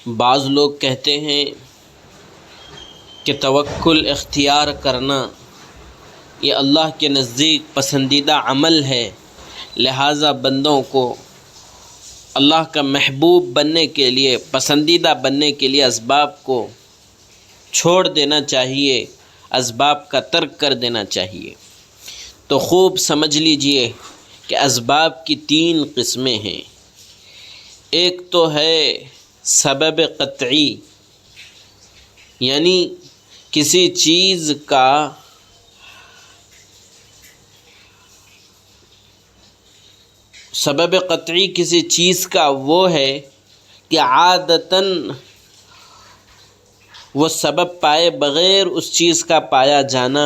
بعض لوگ کہتے ہیں کہ توکل اختیار کرنا یہ اللہ کے نزدیک پسندیدہ عمل ہے، لہٰذا بندوں کو اللہ کا محبوب بننے کے لیے، پسندیدہ بننے کے لیے اسباب کو چھوڑ دینا چاہیے، اسباب کا ترک کر دینا چاہیے۔ تو خوب سمجھ لیجئے کہ اسباب کی 3 قسمیں ہیں۔ ایک تو ہے سبب قطعی، یعنی کسی چیز کا سبب قطعی کسی چیز کا وہ ہے کہ عادتاً وہ سبب پائے بغیر اس چیز کا پایا جانا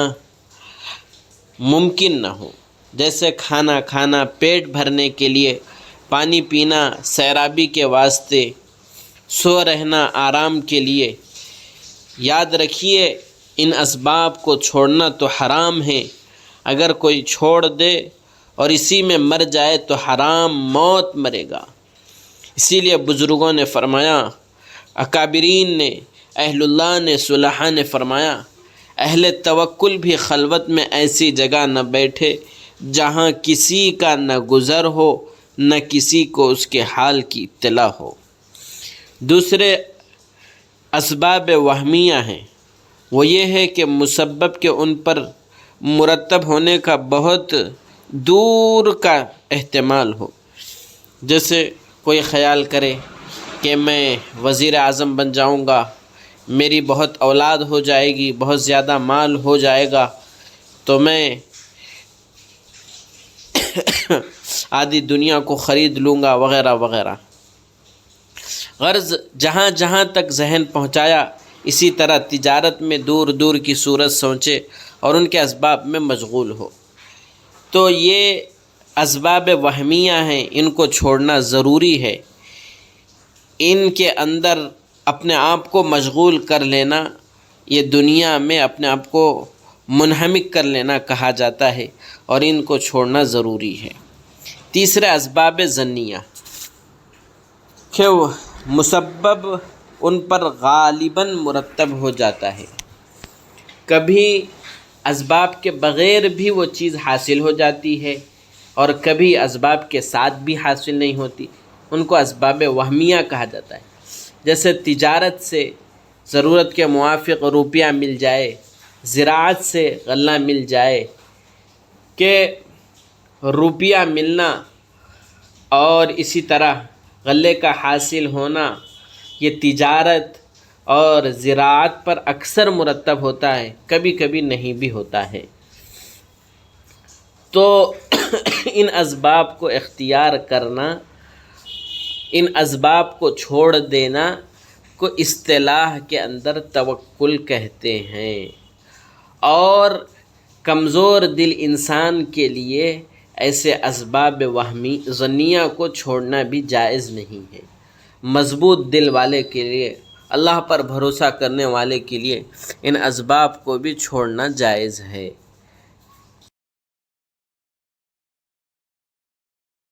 ممکن نہ ہو، جیسے کھانا کھانا پیٹ بھرنے کے لیے، پانی پینا سیرابی کے واسطے، سو رہنا آرام کے لیے۔ یاد رکھیے ان اسباب کو چھوڑنا تو حرام ہے، اگر کوئی چھوڑ دے اور اسی میں مر جائے تو حرام موت مرے گا۔ اسی لیے بزرگوں نے فرمایا، اکابرین نے، اہل اللہ نے، صلحاء نے فرمایا، اہل توکل بھی خلوت میں ایسی جگہ نہ بیٹھے جہاں کسی کا نہ گزر ہو، نہ کسی کو اس کے حال کی اطلاع ہو۔ دوسرے اسباب وہمیہ ہیں، وہ یہ ہے کہ مسبب کے ان پر مرتب ہونے کا بہت دور کا احتمال ہو، جیسے کوئی خیال کرے کہ میں وزیر اعظم بن جاؤں گا، میری بہت اولاد ہو جائے گی، بہت زیادہ مال ہو جائے گا، تو میں آدھی دنیا کو خرید لوں گا وغیرہ وغیرہ۔ غرض جہاں جہاں تک ذہن پہنچایا، اسی طرح تجارت میں دور دور کی صورت سوچے اور ان کے اسباب میں مشغول ہو۔ تو یہ اسباب وہمیہ ہیں، ان کو چھوڑنا ضروری ہے۔ ان کے اندر اپنے آپ کو مشغول کر لینا، یہ دنیا میں اپنے آپ کو منہمک کر لینا کہا جاتا ہے، اور ان کو چھوڑنا ضروری ہے۔ تیسرے اسباب ظنیہ کہ وہ مسبب ان پر غالباً مرتب ہو جاتا ہے، کبھی اسباب کے بغیر بھی وہ چیز حاصل ہو جاتی ہے اور کبھی اسباب کے ساتھ بھی حاصل نہیں ہوتی، ان کو اسباب وہمیہ کہا جاتا ہے۔ جیسے تجارت سے ضرورت کے موافق روپیہ مل جائے، زراعت سے غلہ مل جائے، کہ روپیہ ملنا اور اسی طرح غلے کا حاصل ہونا، یہ تجارت اور زراعت پر اکثر مرتب ہوتا ہے، کبھی کبھی نہیں بھی ہوتا ہے۔ تو ان اسباب کو اختیار کرنا، ان اسباب کو چھوڑ دینا کو اصطلاح کے اندر توکل کہتے ہیں، اور کمزور دل انسان کے لیے ایسے اسباب ظنیہ کو چھوڑنا بھی جائز نہیں ہے۔ مضبوط دل والے کے لیے، اللہ پر بھروسہ کرنے والے کے لیے ان اسباب کو بھی چھوڑنا جائز ہے۔